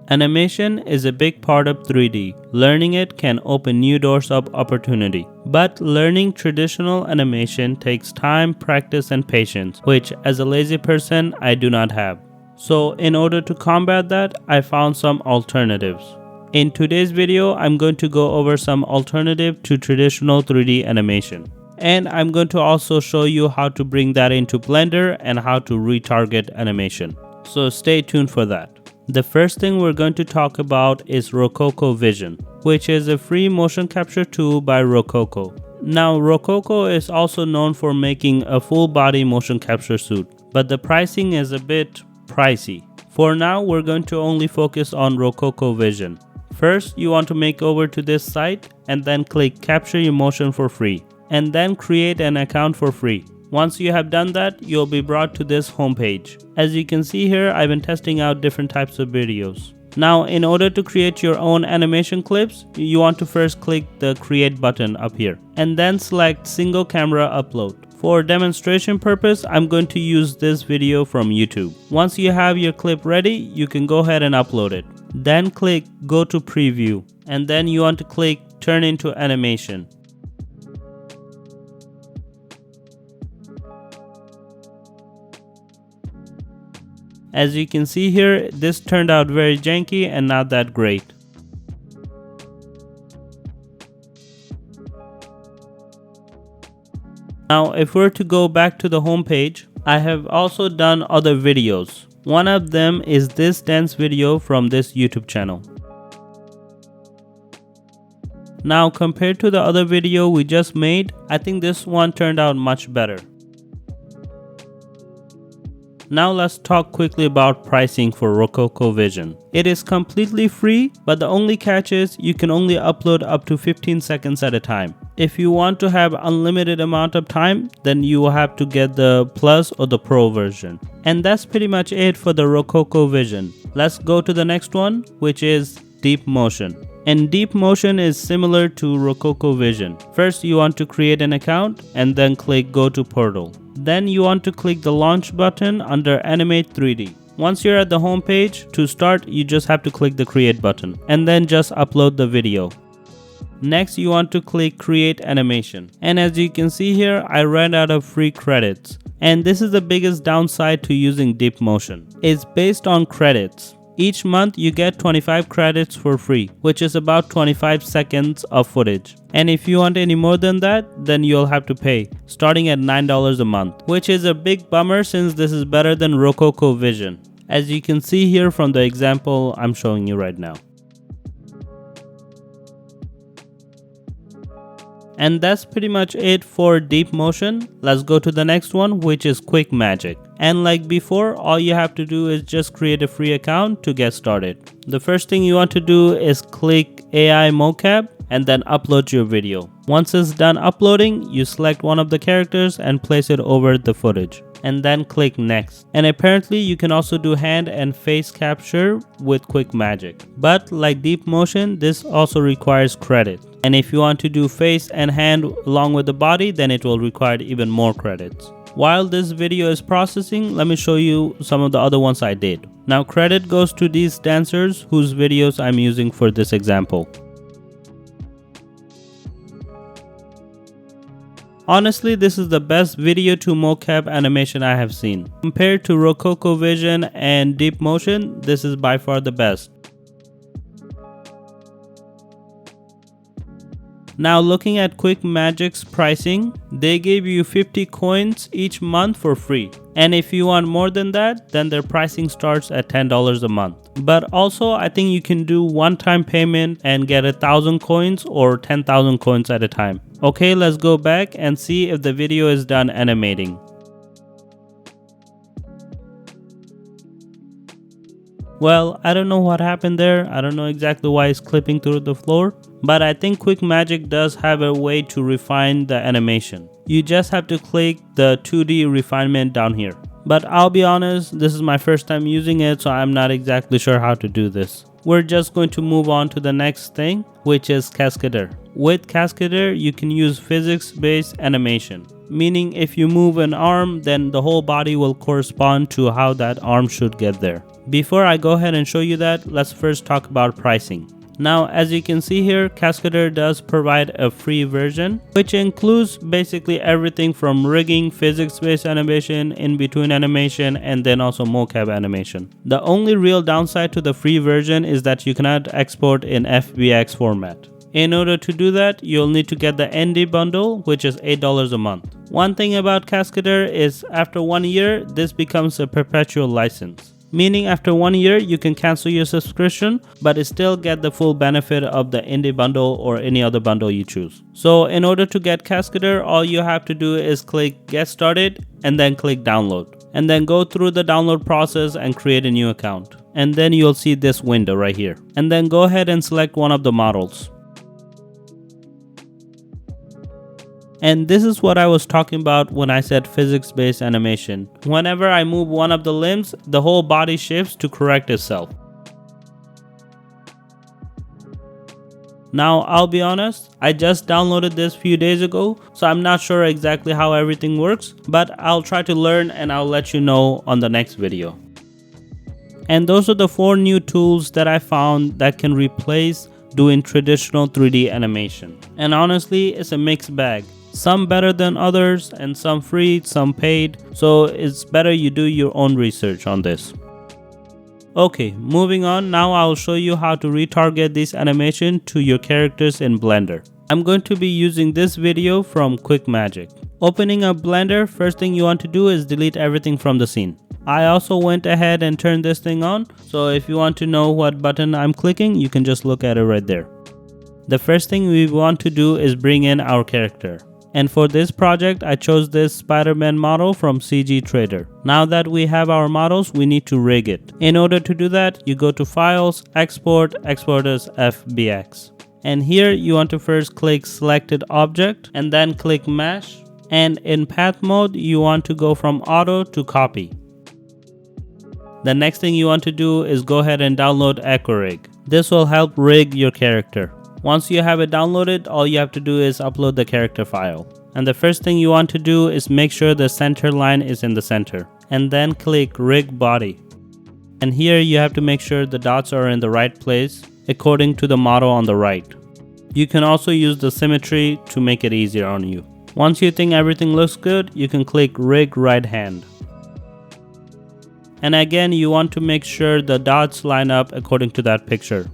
Animation is a big part of 3D. Learning it can open new doors of opportunity. But learning traditional animation takes time, practice, and patience, which as a lazy person, I do not have. So in order to combat that, I found some alternatives. In today's video, I'm going to go over some alternative to traditional 3D animation. And I'm going to also show you how to bring that into Blender and how to retarget animation. So stay tuned for that. The first thing we're going to talk about is Rokoko Vision, which is a free motion capture tool by Rokoko. Now, Rokoko is also known for making a full body motion capture suit, but the pricing is a bit pricey. For now, we're going to only focus on Rokoko Vision. First, you want to make over to this site and then click Capture Your Motion for free, and then create an account for free. Once you have done that, you'll be brought to this homepage. As you can see here, I've been testing out different types of videos. Now, in order to create your own animation clips, you want to first click the Create button up here, and then select Single Camera Upload. For demonstration purpose, I'm going to use this video from YouTube. Once you have your clip ready, you can go ahead and upload it. Then click Go to Preview, and then you want to click Turn into Animation. As you can see here, this turned out very janky and not that great. Now, if we're to go back to the home page, I have also done other videos. One of them is this dance video from this YouTube channel. Now, compared to the other video we just made, I think this one turned out much better. Now let's talk quickly about pricing for Rokoko Vision. It is completely free, but the only catch is you can only upload up to 15 seconds at a time. If you want to have unlimited amount of time, then you will have to get the Plus or the Pro version. And that's pretty much it for the Rokoko Vision. Let's go to the next one, which is DeepMotion. And DeepMotion is similar to Rokoko Vision. First, you want to create an account and then click Go to Portal. Then you want to click the launch button under Animate 3D. Once you're at the home page, to start, you just have to click the create button and then just upload the video. Next, you want to click create animation. And as you can see here, I ran out of free credits. And this is the biggest downside to using DeepMotion. It's based on credits. Each month you get 25 credits for free, which is about 25 seconds of footage. And if you want any more than that, then you'll have to pay, starting at $9 a month, which is a big bummer since this is better than Rokoko Vision, as you can see here from the example I'm showing you right now. And that's pretty much it for DeepMotion. Let's go to the next one, which is QuickMagic. And like before, all you have to do is just create a free account to get started. The first thing you want to do is click AI Mocap and then upload your video. Once it's done uploading, you select one of the characters and place it over the footage. And then click next. And apparently you can also do hand and face capture with QuickMagic. But like DeepMotion, this also requires credit. And if you want to do face and hand along with the body, then it will require even more credits. While this video is processing, let me show you some of the other ones I did. Now credit goes to these dancers whose videos I'm using for this example. Honestly, this is the best video to mocap animation I have seen. Compared to Rokoko Vision and DeepMotion, this is by far the best. Now looking at QuickMagic's pricing, they gave you 50 coins each month for free. And if you want more than that, then their pricing starts at $10 a month. But also I think you can do one-time payment and get 1,000 coins or 10,000 coins at a time. Okay, let's go back and see if the video is done animating. Well, I don't know what happened there. I don't know exactly why it's clipping through the floor. But I think QuickMagic does have a way to refine the animation. You just have to click the 2D refinement down here. But I'll be honest, this is my first time using it, so I'm not exactly sure how to do this. We're just going to move on to the next thing, which is Cascadeur. With Cascadeur, you can use physics-based animation, meaning if you move an arm, then the whole body will correspond to how that arm should get there. Before I go ahead and show you that, let's first talk about pricing. Now, as you can see here, Cascadeur does provide a free version, which includes basically everything from rigging, physics-based animation, in-between animation, and then also mocap animation. The only real downside to the free version is that you cannot export in FBX format. In order to do that, you'll need to get the ND bundle, which is $8 a month. One thing about Cascadeur is after 1 year, this becomes a perpetual license. Meaning after 1 year, you can cancel your subscription, but still get the full benefit of the indie bundle or any other bundle you choose. So in order to get Cascadeur, all you have to do is click Get Started and then click Download. And then go through the download process and create a new account. And then you'll see this window right here. And then go ahead and select one of the models. And this is what I was talking about when I said physics-based animation. Whenever I move one of the limbs, the whole body shifts to correct itself. Now, I'll be honest, I just downloaded this few days ago, so I'm not sure exactly how everything works, but I'll try to learn and I'll let you know on the next video. And those are the 4 new tools that I found that can replace doing traditional 3D animation. And honestly, it's a mixed bag. Some better than others and some free, some paid, so it's better you do your own research on this. Okay, moving on, now I'll show you how to retarget this animation to your characters in Blender. I'm going to be using this video from QuickMagic. Opening up Blender, first thing you want to do is delete everything from the scene. I also went ahead and turned this thing on, so if you want to know what button I'm clicking, you can just look at it right there. The first thing we want to do is bring in our character. And for this project, I chose this Spiderman model from CG Trader. Now that we have our models, we need to rig it. In order to do that, you go to Files, Export, Export as FBX. And here you want to first click Selected Object and then click Mesh. And in Path mode, you want to go from Auto to Copy. The next thing you want to do is go ahead and download AccuRIG. This will help rig your character. Once you have it downloaded, all you have to do is upload the character file. And the first thing you want to do is make sure the center line is in the center. And then click Rig Body. And here you have to make sure the dots are in the right place according to the model on the right. You can also use the symmetry to make it easier on you. Once you think everything looks good, you can click Rig Right Hand. And again, you want to make sure the dots line up according to that picture.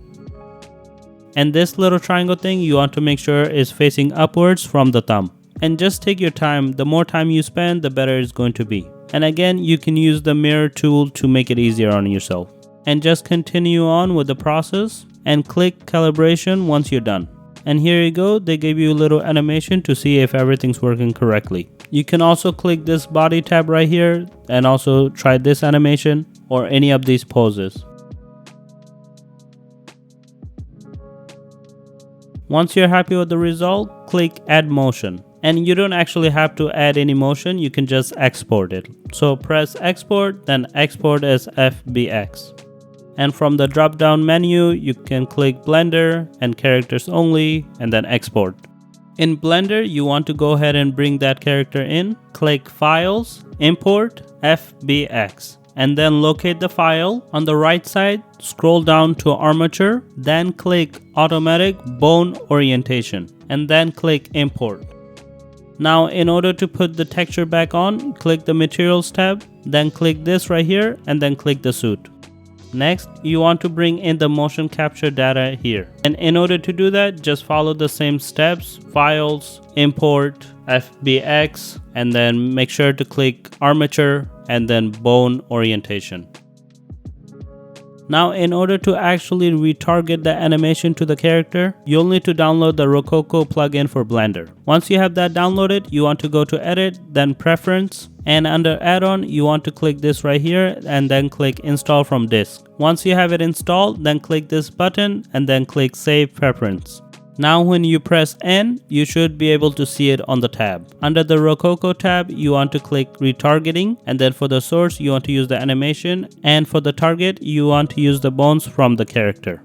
And this little triangle thing you want to make sure is facing upwards from the thumb. And just take your time. The more time you spend, the better it's going to be. And again, you can use the mirror tool to make it easier on yourself. And just continue on with the process and click calibration once you're done. And here you go, they gave you a little animation to see if everything's working correctly. You can also click this body tab right here and also try this animation or any of these poses. Once you're happy with the result, click Add Motion. And you don't actually have to add any motion, you can just export it. So press Export, then Export as FBX. And from the drop down menu, you can click Blender and Characters Only, and then Export. In Blender, you want to go ahead and bring that character in. Click Files, Import, FBX. And then locate the file. On the right side, scroll down to Armature, then click Automatic Bone Orientation, and then click Import. Now, in order to put the texture back on, click the Materials tab, then click this right here, and then click the suit. Next, you want to bring in the motion capture data here. And in order to do that, just follow the same steps, Files, Import, FBX, and then make sure to click Armature and then Bone Orientation. Now, in order to actually retarget the animation to the character, you'll need to download the Rokoko plugin for Blender. Once you have that downloaded, you want to go to Edit, then Preference, and under Add-on, you want to click this right here and then click Install from Disk. Once you have it installed, then click this button and then click Save Preference. Now when you press N, you should be able to see it on the tab. Under the Rokoko tab, you want to click Retargeting, and then for the source, you want to use the animation, and for the target, you want to use the bones from the character.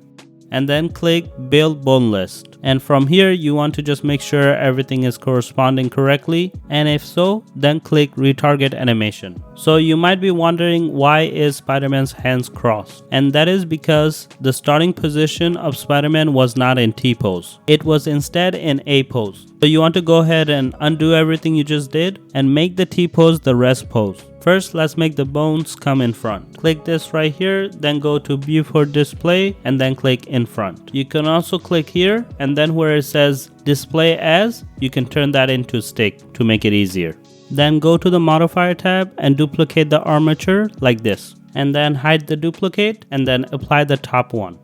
And then click Build Bone List. And from here, you want to just make sure everything is corresponding correctly. And if so, then click retarget animation. So you might be wondering, why is Spider-Man's hands crossed? And that is because the starting position of Spider-Man was not in T-pose. It was instead in A-pose. So you want to go ahead and undo everything you just did and make the T-pose the rest pose. First, let's make the bones come in front. Click this right here, then go to view for display and then click in front. You can also click here and then where it says display as, you can turn that into stick to make it easier. Then go to the modifier tab and duplicate the armature like this. And then hide the duplicate and then apply the top one.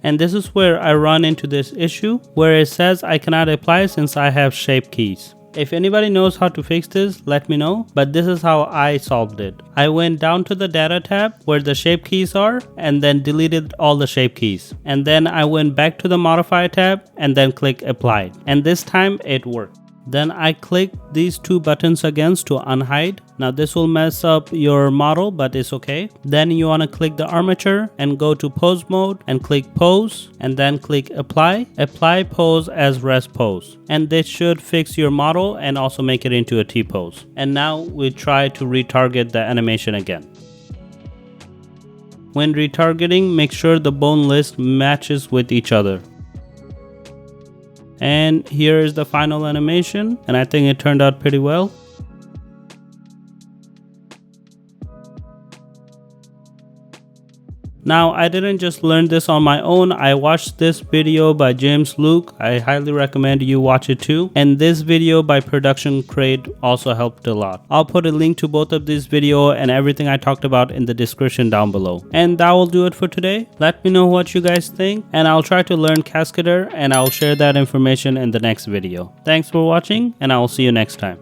And this is where I run into this issue where it says I cannot apply since I have shape keys. If anybody knows how to fix this, let me know, but this is how I solved it. I went down to the data tab where the shape keys are and then deleted all the shape keys. And then I went back to the modifier tab and then click apply. And this time it worked. Then I click these two buttons again to unhide. Now this will mess up your model, but it's okay. Then you want to click the armature and go to pose mode and click pose and then click apply. Apply pose as rest pose. And this should fix your model and also make it into a T-pose. And now we try to retarget the animation again. When retargeting, make sure the bone list matches with each other. And here is the final animation, and I think it turned out pretty well. Now, I didn't just learn this on my own. I watched this video by James Luke. I highly recommend you watch it too. And this video by Production Crate also helped a lot. I'll put a link to both of these videos and everything I talked about in the description down below. And that will do it for today. Let me know what you guys think, and I'll try to learn Cascadeur, and I'll share that information in the next video. Thanks for watching, and I will see you next time.